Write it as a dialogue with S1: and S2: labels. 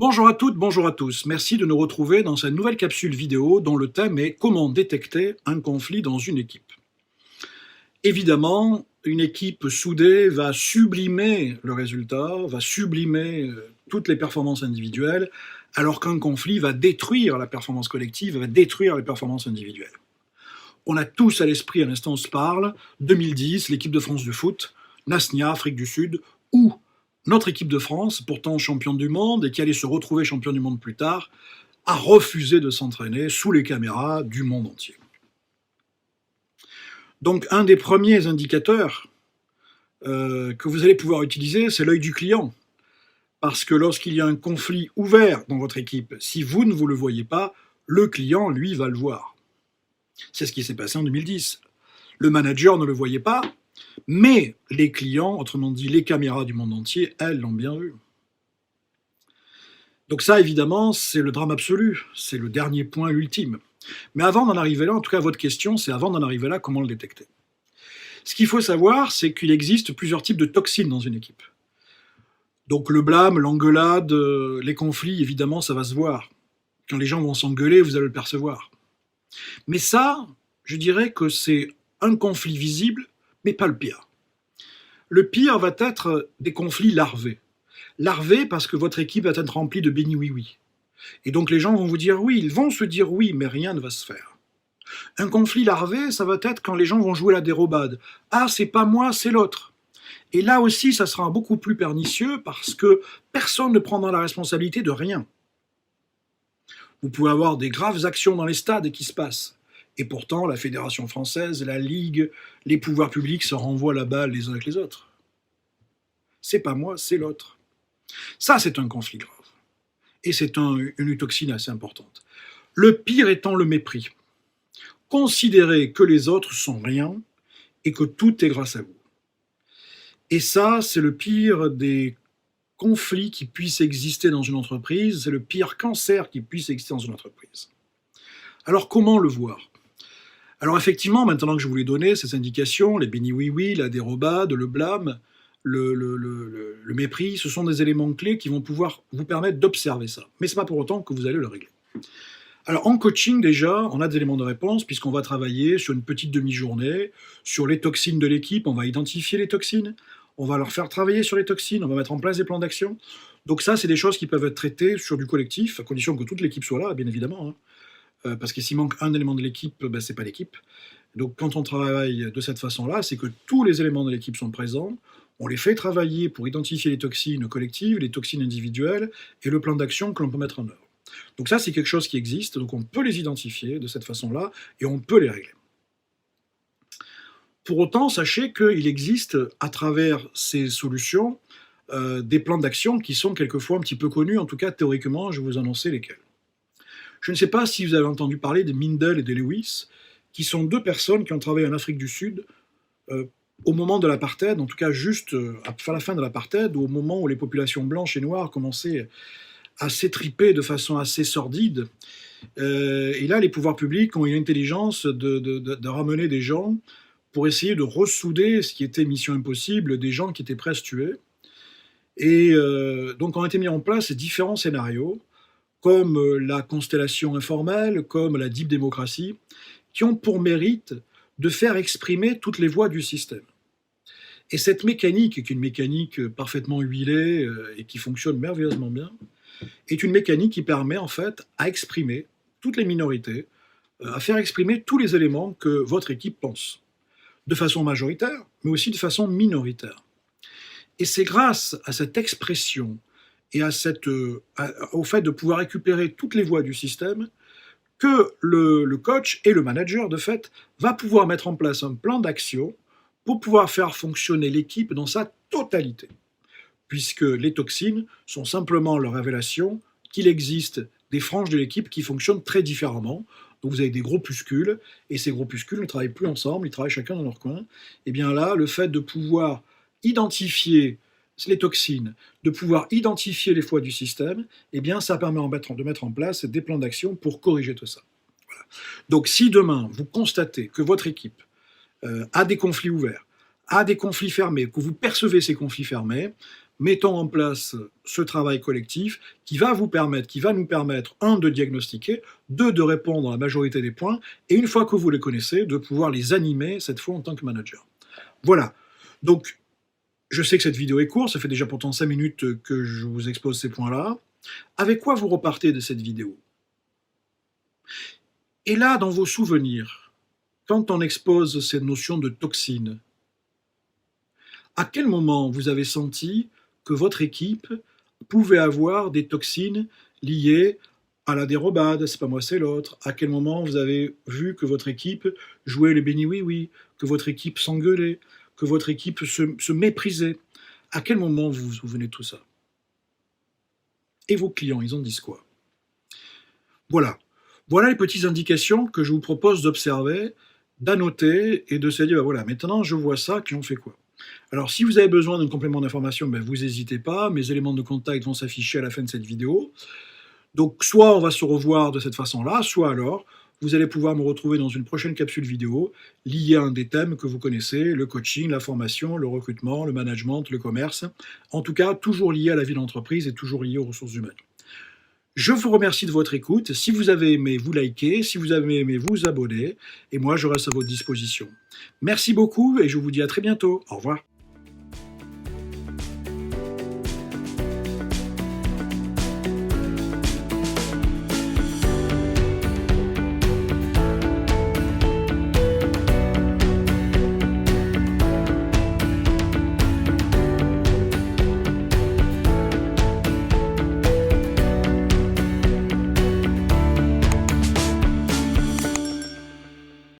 S1: Bonjour à toutes, bonjour à tous. Merci de nous retrouver dans cette nouvelle capsule vidéo dont le thème est comment détecter un conflit dans une équipe. Évidemment, une équipe soudée va sublimer le résultat, va sublimer toutes les performances individuelles, alors qu'un conflit va détruire la performance collective, va détruire les performances individuelles. On a tous à l'esprit, à l'instant où on se parle, 2010, l'équipe de France de foot, Nasnia, Afrique du Sud, où notre équipe de France, pourtant championne du monde et qui allait se retrouver championne du monde plus tard, a refusé de s'entraîner sous les caméras du monde entier. Donc un des premiers indicateurs que vous allez pouvoir utiliser, c'est l'œil du client. Parce que lorsqu'il y a un conflit ouvert dans votre équipe, si vous ne vous le voyez pas, le client, lui, va le voir. C'est ce qui s'est passé en 2010. Le manager ne le voyait pas, mais les clients, autrement dit les caméras du monde entier, elles l'ont bien vu. Donc ça, évidemment, c'est le drame absolu, c'est le dernier point ultime. Mais avant d'en arriver là, en tout cas votre question, c'est avant d'en arriver là, comment le détecter? Ce qu'il faut savoir, c'est qu'il existe plusieurs types de toxines dans une équipe. Donc le blâme, l'engueulade, les conflits, évidemment, ça va se voir. Quand les gens vont s'engueuler, vous allez le percevoir. Mais ça, je dirais que c'est un conflit visible, mais pas le pire. Le pire va être des conflits larvés. Larvés parce que votre équipe va être remplie de béni oui-oui. Et donc les gens vont vous dire oui, ils vont se dire oui, mais rien ne va se faire. Un conflit larvé, ça va être quand les gens vont jouer la dérobade. Ah, c'est pas moi, c'est l'autre. Et là aussi, ça sera beaucoup plus pernicieux parce que personne ne prendra la responsabilité de rien. Vous pouvez avoir des graves actions dans les stades qui se passent. Et pourtant, la Fédération française, la Ligue, les pouvoirs publics se renvoient la balle les uns avec les autres. C'est pas moi, c'est l'autre. Ça, c'est un conflit grave. Et c'est une toxine assez importante. Le pire étant le mépris. Considérer que les autres sont rien et que tout est grâce à vous. Et ça, c'est le pire des conflits qui puissent exister dans une entreprise, c'est le pire cancer qui puisse exister dans une entreprise. Alors comment le voir? Alors effectivement, maintenant que je vous l'ai donné, ces indications, les béni oui-oui, la dérobade, le blâme, le mépris, ce sont des éléments clés qui vont pouvoir vous permettre d'observer ça. Mais ce n'est pas pour autant que vous allez le régler. Alors en coaching déjà, on a des éléments de réponse puisqu'on va travailler sur une petite demi-journée, sur les toxines de l'équipe, on va identifier les toxines, on va leur faire travailler sur les toxines, on va mettre en place des plans d'action. Donc ça, c'est des choses qui peuvent être traitées sur du collectif, à condition que toute l'équipe soit là, bien évidemment. Parce que s'il manque un élément de l'équipe, ben, c'est pas l'équipe. Donc quand on travaille de cette façon-là, c'est que tous les éléments de l'équipe sont présents, on les fait travailler pour identifier les toxines collectives, les toxines individuelles, et le plan d'action que l'on peut mettre en œuvre. Donc ça, c'est quelque chose qui existe, donc on peut les identifier de cette façon-là, et on peut les régler. Pour autant, sachez qu'il existe, à travers ces solutions, des plans d'action qui sont quelquefois un petit peu connus, en tout cas théoriquement, je vais vous annoncer lesquels. Je ne sais pas si vous avez entendu parler de Mindel et de Lewis, qui sont deux personnes qui ont travaillé en Afrique du Sud au moment de l'apartheid, en tout cas juste à la fin de l'apartheid, au moment où les populations blanches et noires commençaient à s'étriper de façon assez sordide. Et là, les pouvoirs publics ont eu l'intelligence de ramener des gens pour essayer de ressouder ce qui était mission impossible, des gens qui étaient prêts à se tuer. Et donc ont été mis en place différents scénarios, comme la constellation informelle, comme la deep démocratie, qui ont pour mérite de faire exprimer toutes les voix du système. Et cette mécanique, qui est une mécanique parfaitement huilée et qui fonctionne merveilleusement bien, est une mécanique qui permet en fait à exprimer toutes les minorités, à faire exprimer tous les éléments que votre équipe pense, de façon majoritaire, mais aussi de façon minoritaire. Et c'est grâce à cette expression et au fait de pouvoir récupérer toutes les voix du système que le coach et le manager, de fait, va pouvoir mettre en place un plan d'action pour pouvoir faire fonctionner l'équipe dans sa totalité. Puisque les toxines sont simplement la révélation qu'il existe des franges de l'équipe qui fonctionnent très différemment. Donc vous avez des groupuscules, et ces groupuscules ne travaillent plus ensemble, ils travaillent chacun dans leur coin. Et bien là, le fait de pouvoir identifier les toxines, de pouvoir identifier les failles du système, eh bien ça permet de mettre en place des plans d'action pour corriger tout ça. Voilà. Donc si demain vous constatez que votre équipe a des conflits ouverts, a des conflits fermés, que vous percevez ces conflits fermés, mettons en place ce travail collectif qui va vous permettre, qui va nous permettre, un, de diagnostiquer, deux, de répondre à la majorité des points, et une fois que vous les connaissez, de pouvoir les animer, cette fois en tant que manager. Voilà. Donc, je sais que cette vidéo est courte, ça fait déjà pourtant 5 minutes que je vous expose ces points-là. Avec quoi vous repartez de cette vidéo? Et là, dans vos souvenirs, quand on expose cette notion de toxine, à quel moment vous avez senti que votre équipe pouvait avoir des toxines liées à la dérobade, c'est pas moi, c'est l'autre? À quel moment vous avez vu que votre équipe jouait les béni oui-oui, que votre équipe s'engueulait, que votre équipe se méprisait? À quel moment vous vous souvenez de tout ça? Et vos clients, ils en disent quoi? Voilà. Voilà les petites indications que je vous propose d'observer, d'annoter et de se dire, bah voilà, maintenant je vois ça, puis on fait quoi? Alors, si vous avez besoin d'un complément d'information, ben, vous n'hésitez pas, mes éléments de contact vont s'afficher à la fin de cette vidéo. Donc, soit on va se revoir de cette façon-là, soit alors, vous allez pouvoir me retrouver dans une prochaine capsule vidéo liée à un des thèmes que vous connaissez, le coaching, la formation, le recrutement, le management, le commerce. En tout cas, toujours lié à la vie d'entreprise et toujours lié aux ressources humaines. Je vous remercie de votre écoute. Si vous avez aimé, vous likez. Si vous avez aimé, vous abonnez. Et moi, je reste à votre disposition. Merci beaucoup et je vous dis à très bientôt. Au revoir.